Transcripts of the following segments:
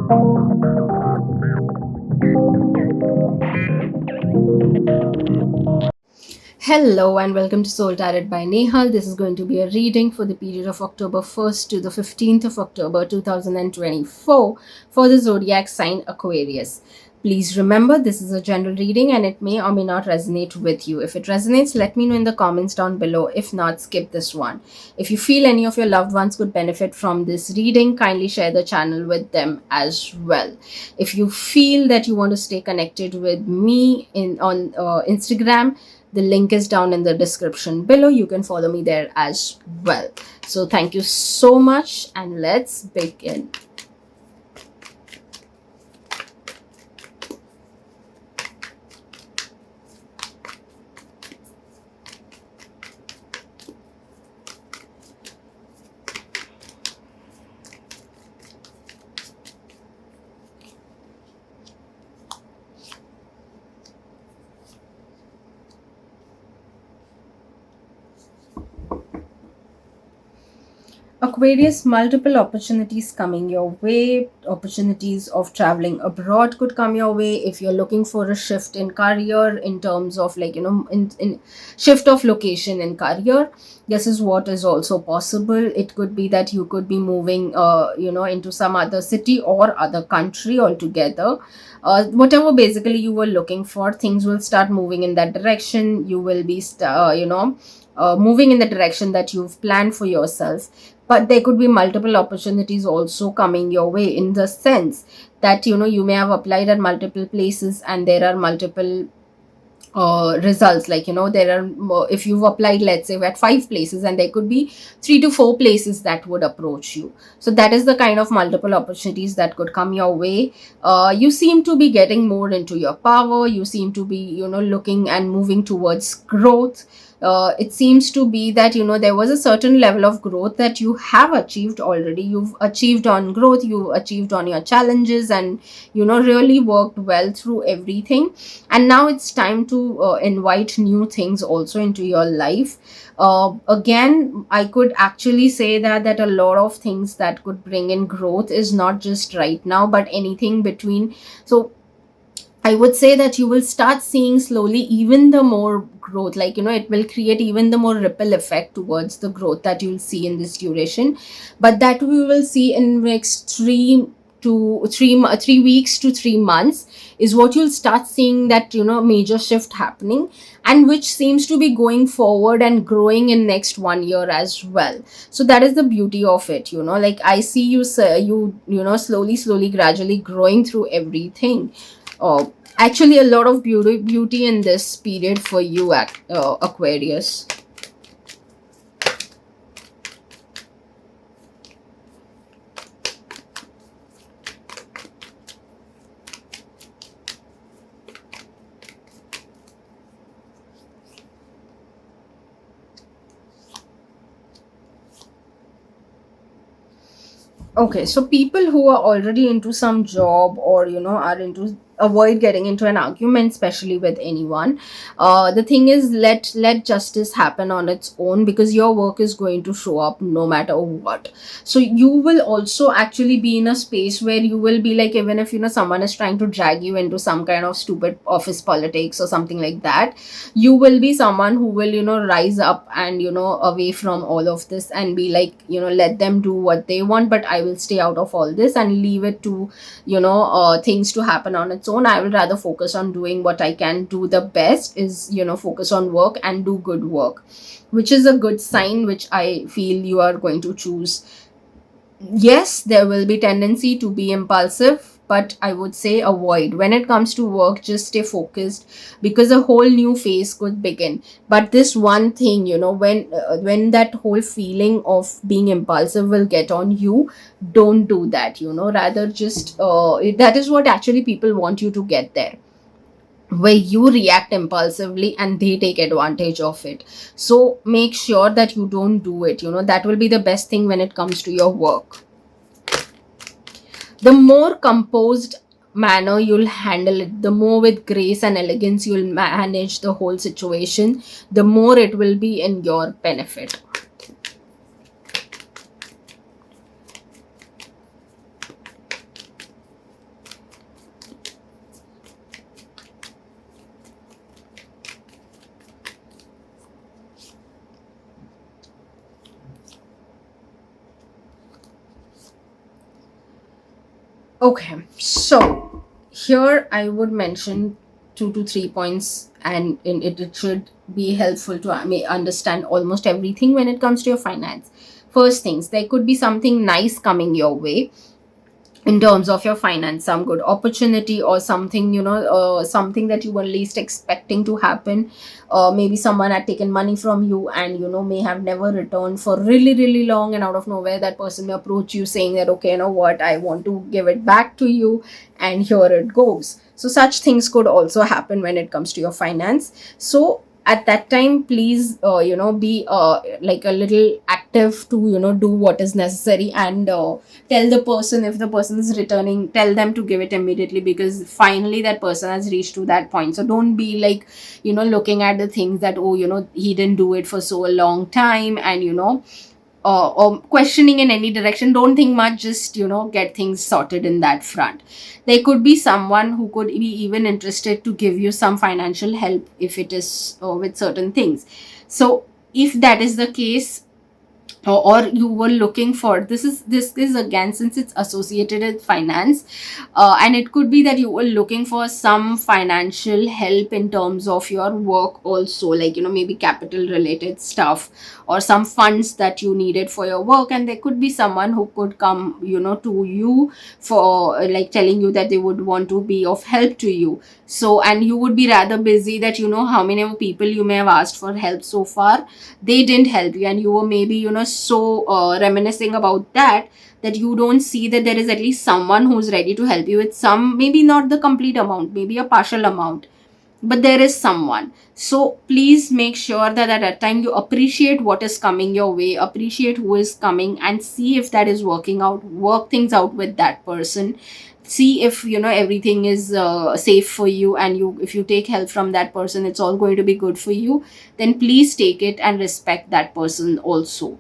Hello and welcome to Soul Tarot by Nehal. This is going to be a reading for the period of October 1st to the 15th of October 2024 for the zodiac sign Aquarius. Please remember this is a general reading and it may or may not resonate with you. If it resonates, let me know in the comments down below. If not, skip this one. If you feel any of your loved ones could benefit from this reading, kindly share the channel with them as well. If you feel that you want to stay connected with me on Instagram, the link is down in the description below. You can follow me there as well. So thank you so much and let's begin. Aquarius, multiple opportunities coming your way. Opportunities of traveling abroad could come your way if you're looking for a shift in career, in terms of in shift of location in career. This is what is also possible. It could be that you could be moving into some other city or other country altogether. Whatever basically you were looking for, things will start moving in that direction. You will be moving in the direction that you've planned for yourself. But there could be multiple opportunities also coming your way, in the sense that you may have applied at multiple places and there are multiple results. There are if you've applied, let's say, at 5 places, and there could be 3 to 4 places that would approach you. So that is the kind of multiple opportunities that could come your way. You seem to be getting more into your power. You seem to be looking and moving towards growth. It seems to be that there was a certain level of growth that you have achieved already. You've achieved on growth, you've achieved on your challenges, and really worked well through everything. And now it's time to invite new things also into your life. Again, I could actually say that a lot of things that could bring in growth is not just right now, but anything between. So I would say that you will start seeing slowly even the more growth. It will create even the more ripple effect towards the growth that you'll see in this duration. But that we will see in next 3 weeks to 3 months is what you'll start seeing, that major shift happening, and which seems to be going forward and growing in next 1 year as well. So that is the beauty of it. I see you say slowly gradually growing through everything. Actually, a lot of beauty in this period for you, Aquarius. Okay, so people who are already into some job, or are into, avoid getting into an argument, especially with anyone. The thing is, let justice happen on its own, because your work is going to show up no matter what. So you will also actually be in a space where you will be like, even if someone is trying to drag you into some kind of stupid office politics or something like that, you will be someone who will rise up and away from all of this, and be like, let them do what they want, but I will stay out of all this and leave it to things to happen on its own. I will rather focus on doing what I can do the best, is focus on work and do good work, which is a good sign, which I feel you are going to choose. Yes, there will be tendency to be impulsive, but I would say avoid. When it comes to work, just stay focused, because a whole new phase could begin. But this one thing, when that whole feeling of being impulsive will get on you, don't do that. Rather just that is what actually people want you to get there, where you react impulsively and they take advantage of it. So make sure that you don't do it. That will be the best thing when it comes to your work. The more composed manner you'll handle it, the more with grace and elegance you'll manage the whole situation, the more it will be in your benefit. Okay, so here I would mention 2 to 3 points, and it should be helpful to understand almost everything when it comes to your finance. First things, there could be something nice coming your way in terms of your finance, some good opportunity or something, something that you were least expecting to happen. Maybe someone had taken money from you and may have never returned for really really long, and out of nowhere that person may approach you saying that, okay, you know what, I want to give it back to you, and here it goes. So such things could also happen when it comes to your finance. So at that time, please be like a little active to do what is necessary, and tell the person, if the person is returning, tell them to give it immediately, because finally that person has reached to that point. So don't be like looking at the things that, oh, he didn't do it for so a long time, and or questioning in any direction. Don't think much, just get things sorted in that front. There could be someone who could be even interested to give you some financial help if it is with certain things. So if that is the case, or you were looking for, this is again, since it's associated with finance, and it could be that you were looking for some financial help in terms of your work also, like maybe capital related stuff, or some funds that you needed for your work, and there could be someone who could come to you for like telling you that they would want to be of help to you. So, and you would be rather busy, that how many people you may have asked for help so far, they didn't help you, and you were maybe so reminiscing about that, that you don't see that there is at least someone who's ready to help you with some, maybe not the complete amount, maybe a partial amount, but there is someone. So please make sure that at that time you appreciate what is coming your way, appreciate who is coming, and see if that is working out, work things out with that person. See if everything is safe for you, and you, if you take help from that person, it's all going to be good for you. Then please take it and respect that person also.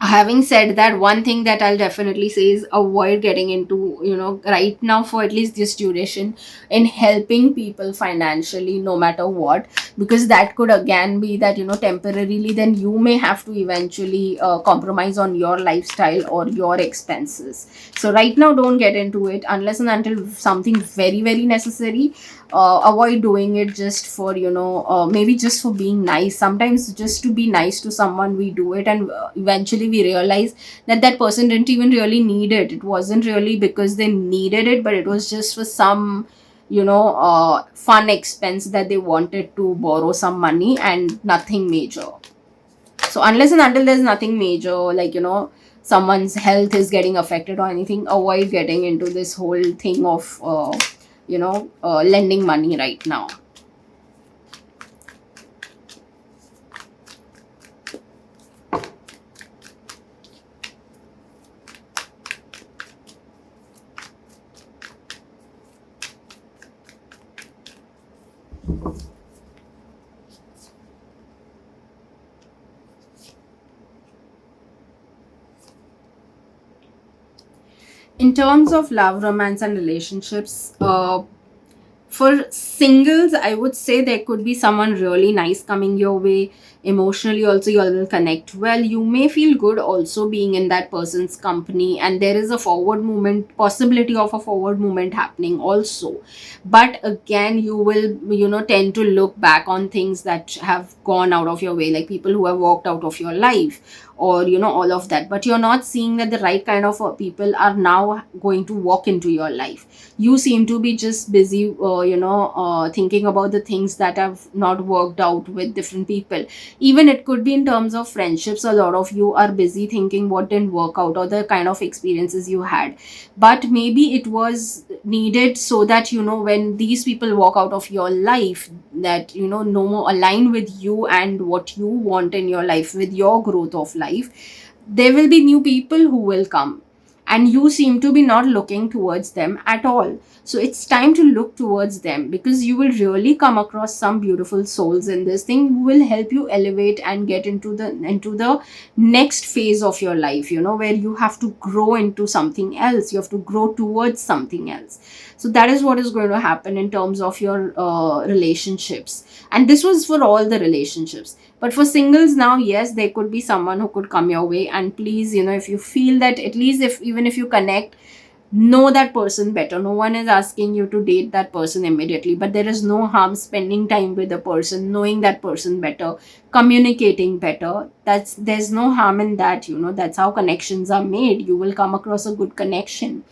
Having said that, one thing that I'll definitely say is avoid getting into right now, for at least this duration, in helping people financially, no matter what, because that could again be that temporarily, then you may have to eventually compromise on your lifestyle or your expenses. So right now, don't get into it unless and until something very very necessary. Avoid doing it just for maybe just for being nice. Sometimes just to be nice to someone, we do it, and eventually we realize that that person didn't even really need it. It wasn't really because they needed it, but it was just for some fun expense that they wanted to borrow some money, and nothing major. So unless and until there's nothing major, like someone's health is getting affected or anything, avoid getting into this whole thing of lending money right now. In terms of love, romance, and relationships, for singles, I would say there could be someone really nice coming your way. Emotionally also, you all will connect well. You may feel good also being in that person's company, and there is a forward movement, possibility of a forward movement happening also. But again, you will tend to look back on things that have gone out of your way, like people who have walked out of your life, or all of that. But you're not seeing that the right kind of people are now going to walk into your life. You seem to be just busy thinking about the things that have not worked out with different people. Even it could be in terms of friendships, a lot of you are busy thinking what didn't work out, or the kind of experiences you had. But maybe it was needed, so that when these people walk out of your life, that no more align with you and what you want in your life, with your growth of life, there will be new people who will come, and you seem to be not looking towards them at all. So it's time to look towards them, because you will really come across some beautiful souls in this thing who will help you elevate and get into the next phase of your life, where you have to grow into something else, you have to grow towards something else. So that is what is going to happen in terms of your relationships. And this was for all the relationships. But for singles now, yes, there could be someone who could come your way. And please, if you feel that, at least if even if you connect, Know that person better. No one is asking you to date that person immediately, but there is no harm spending time with the person, knowing that person better, communicating better. There's no harm in that, that's how connections are made. You will come across a good connection.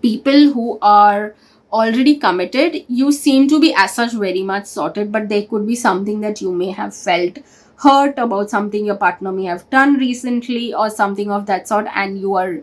People who are already committed, you seem to be as such very much sorted, but there could be something that you may have felt hurt about, something your partner may have done recently or something of that sort, and you are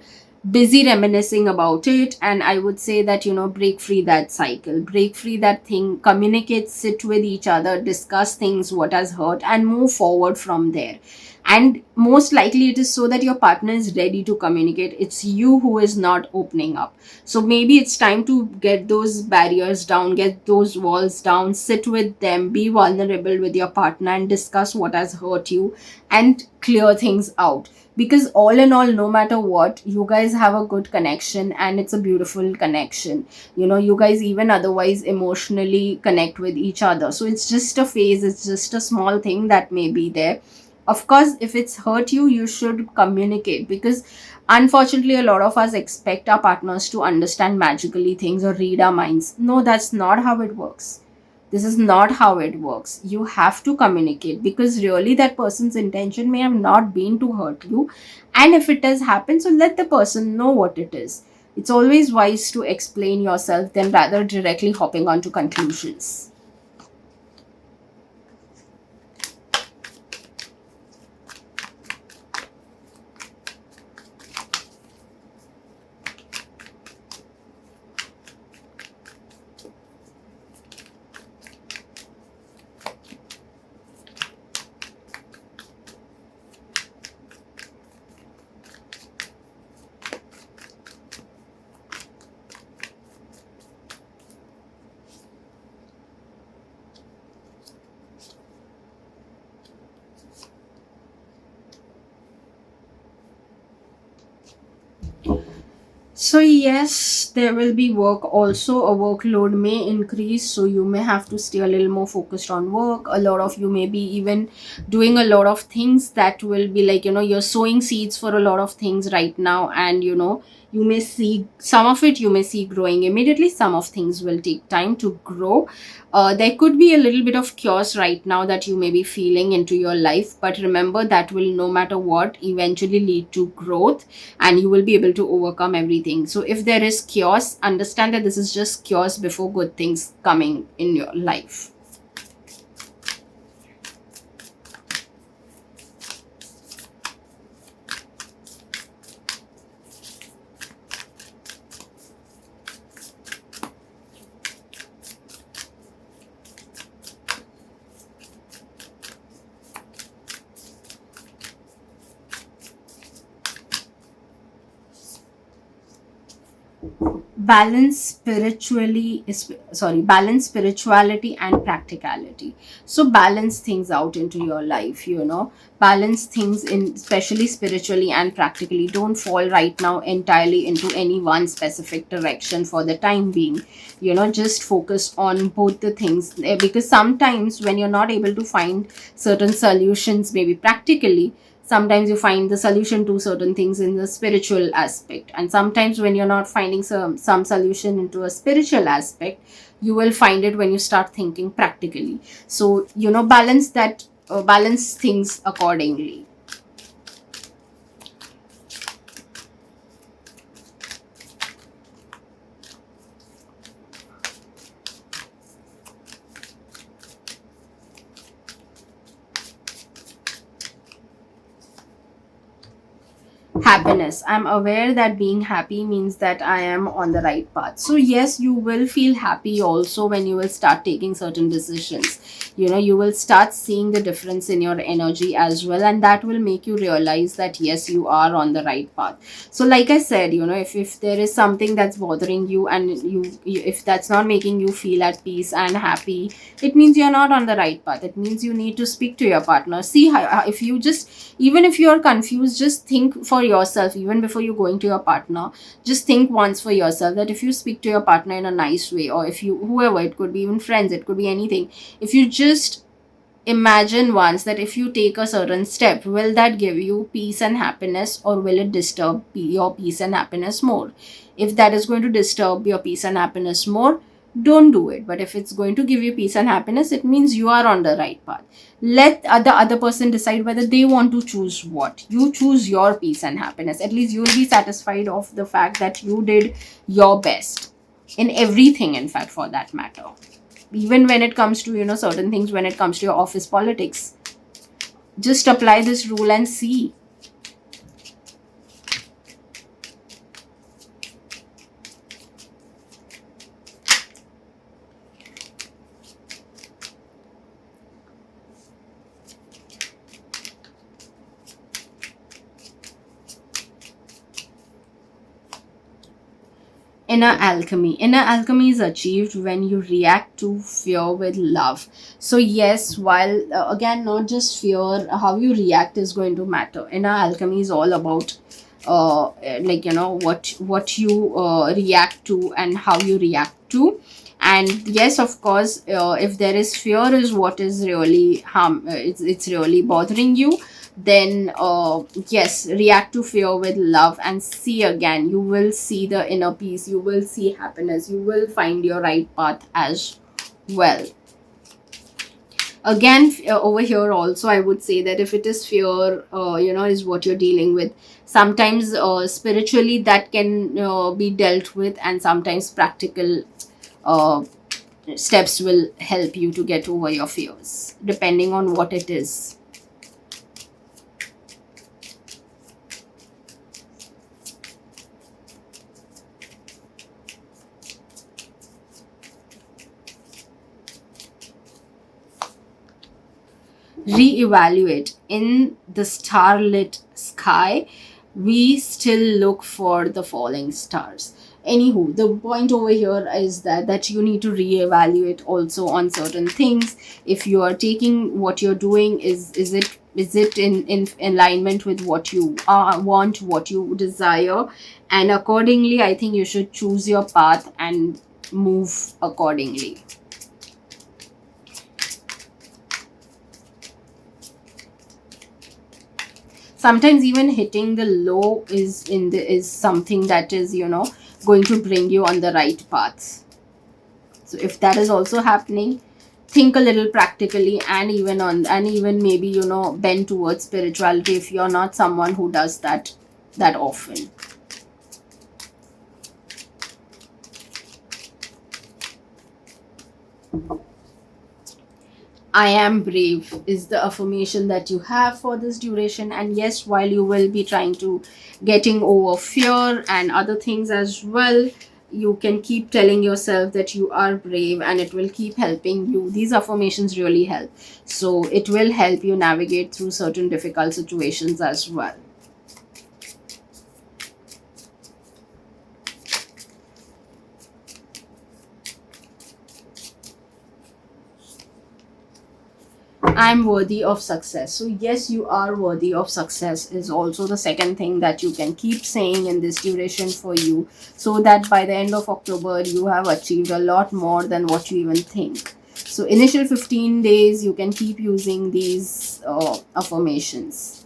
busy reminiscing about it. And I would say that, break free that cycle, break free that thing, communicate, sit with each other, discuss things, what has hurt, and move forward from there. And most likely it is so that your partner is ready to communicate, it's you who is not opening up. So maybe it's time to get those barriers down, get those walls down, sit with them, be vulnerable with your partner, and discuss what has hurt you and clear things out. Because all in all, no matter what, you guys have a good connection, and it's a beautiful connection. You guys even otherwise emotionally connect with each other. So it's just a phase, it's just a small thing that may be there. Of course, if it's hurt you, you should communicate, because unfortunately a lot of us expect our partners to understand magically things or read our minds. No, that's not how it works. This is not how it works. You have to communicate, because really that person's intention may have not been to hurt you. And if it does happen, so let the person know what it is. It's always wise to explain yourself than rather directly hopping onto conclusions. So yes, there will be work also. A workload may increase, so you may have to stay a little more focused on work. A lot of you may be even doing a lot of things that will be like, you're sowing seeds for a lot of things right now, and you may see some of it, you may see growing immediately. Some of things will take time to grow. There could be a little bit of chaos right now that you may be feeling into your life, but remember that will, no matter what, eventually lead to growth, and you will be able to overcome everything. So if there is chaos, understand that this is just chaos before good things coming in your life. Balance spirituality and practicality. So balance things out into your life, balance things in, especially spiritually and practically. Don't fall right now entirely into any one specific direction for the time being. Just focus on both the things. Because sometimes when you're not able to find certain solutions, maybe practically, sometimes you find the solution to certain things in the spiritual aspect, and sometimes when you're not finding some solution into a spiritual aspect, you will find it when you start thinking practically. So balance that, balance things accordingly. Happiness. I'm aware that being happy means that I am on the right path. So yes, you will feel happy also when you will start taking certain decisions. You will start seeing the difference in your energy as well, and that will make you realize that yes, you are on the right path. So like I said, if there is something that's bothering you, and if that's not making you feel at peace and happy, it means you're not on the right path. It means you need to speak to your partner. See how, if you just, even if you're confused, just think for yourself. Even before you going to your partner, just think once for yourself, that if you speak to your partner in a nice way, or if you, whoever, it could be even friends, it could be anything, if you just imagine once that if you take a certain step, will that give you peace and happiness, or will it disturb your peace and happiness more? If that is going to disturb your peace and happiness more, don't do it. But if it's going to give you peace and happiness, it means you are on the right path. Let the other person decide whether they want to choose what. You choose your peace and happiness. At least you'll be satisfied of the fact that you did your best in everything, in fact, for that matter. Even when it comes to, certain things, when it comes to your office politics, just apply this rule and see. Inner alchemy is achieved when you react to fear with love. So yes, while again, not just fear, how you react is going to matter. Inner alchemy is all about what you react to and how you react to. And yes, of course, if there is fear is what is really it's really bothering you, then yes, react to fear with love and see. Again, you will see the inner peace, you will see happiness, you will find your right path as well. Again, over here also, I would say that if it is fear, is what you're dealing with, sometimes spiritually that can be dealt with, and sometimes practical uh, steps will help you to get over your fears, depending on what it is. Reevaluate. In the starlit sky, we still look for the falling stars. Anywho, the point over here is that you need to reevaluate also on certain things. If you are taking what you're doing, is it in alignment with what you want, what you desire, and accordingly, I think you should choose your path and move accordingly. Sometimes even hitting the low is something that is, going to bring you on the right path. So if that is also happening, think a little practically, and even maybe, bend towards spirituality if you're not someone who does that often. I am brave is the affirmation that you have for this duration. And yes, while you will be trying to getting over fear and other things as well, you can keep telling yourself that you are brave, and it will keep helping you. These affirmations really help. So it will help you navigate through certain difficult situations as well. I'm worthy of success. So, yes, you are worthy of success is also the second thing that you can keep saying in this duration for you, so that by the end of October, you have achieved a lot more than what you even think. So, initial 15 days, you can keep using these affirmations.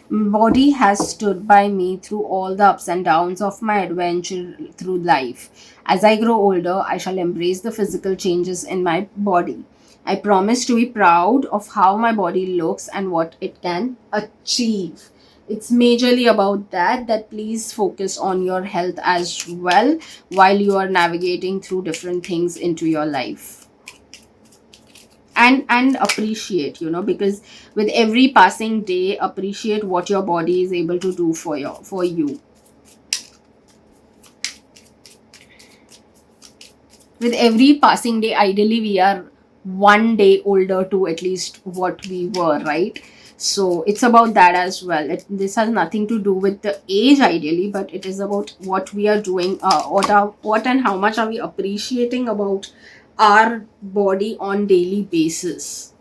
Body has stood by me through all the ups and downs of my adventure through life. As I grow older, I shall embrace the physical changes in my body. I promise to be proud of how my body looks and what it can achieve. It's majorly about that please focus on your health as well while you are navigating through different things into your life. And appreciate, because with every passing day, appreciate what your body is able to do for you. With every passing day, ideally we are one day older to at least what we were, right? So it's about that as well. This has nothing to do with the age ideally, but it is about what we are doing, what and how much are we appreciating about our body on daily basis.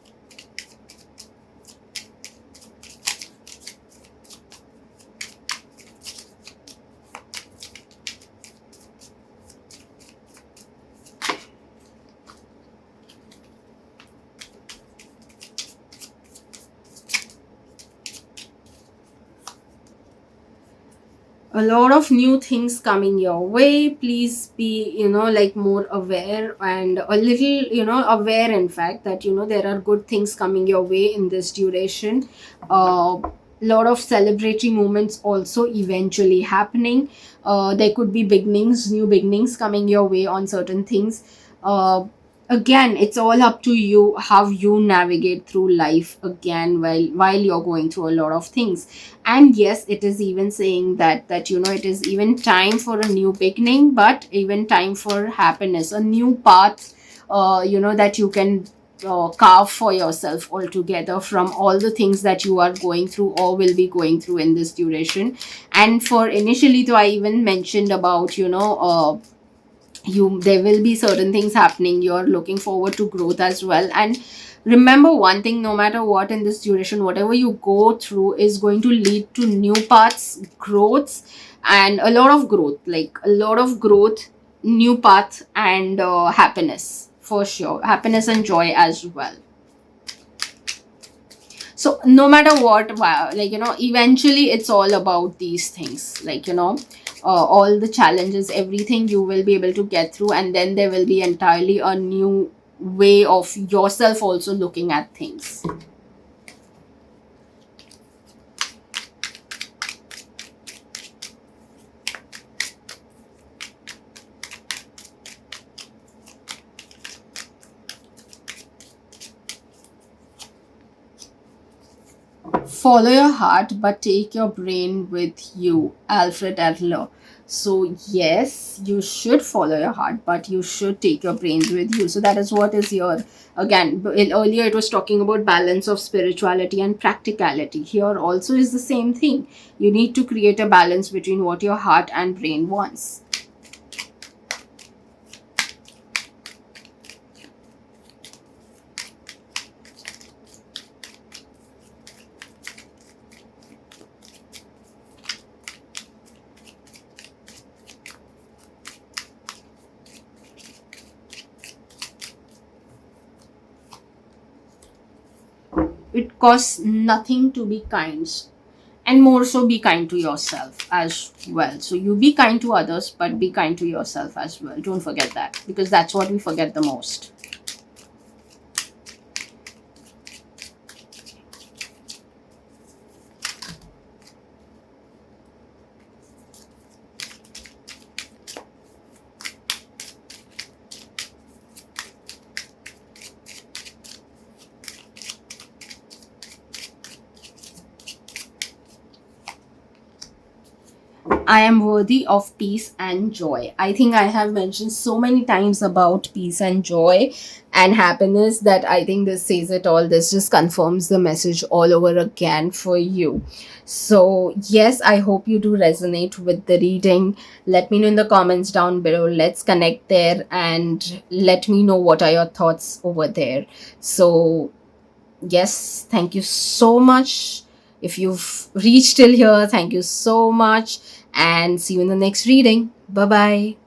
A lot of new things coming your way. Please be, like, more aware, and a little, aware, in fact, that there are good things coming your way in this duration. Lot of celebratory moments also eventually happening. There could be beginnings, new beginnings coming your way on certain things. Again, it's all up to you how you navigate through life, again, while you're going through a lot of things. And yes, it is even saying that it is even time for a new beginning, but even time for happiness, a new path, that you can carve for yourself altogether from all the things that you are going through or will be going through in this duration. And for initially, though, I even mentioned about, you there will be certain things happening, you're looking forward to growth as well. And remember one thing, no matter what in this duration, whatever you go through is going to lead to new paths, growths, and a lot of growth, like a lot of growth, new path, and happiness, for sure, happiness and joy as well. So no matter what, like, eventually it's all about these things, like, all the challenges, everything you will be able to get through, and then there will be entirely a new way of yourself also looking at things. Follow your heart, but take your brain with you. Alfred Adler. So, yes, you should follow your heart, but you should take your brains with you. So, that is what is your, again, earlier it was talking about balance of spirituality and practicality. Here also is the same thing. You need to create a balance between what your heart and brain wants. It costs nothing to be kind, and more so be kind to yourself as well. So you be kind to others, but be kind to yourself as well. Don't forget that, because that's what we forget the most. I am worthy of peace and joy. I think I have mentioned so many times about peace and joy and happiness that I think this says it all. This just confirms the message all over again for you. So, yes, I hope you do resonate with the reading. Let me know in the comments down below. Let's connect there and let me know what are your thoughts over there. So, yes, thank you so much. If you've reached till here, thank you so much, and see you in the next reading. Bye bye.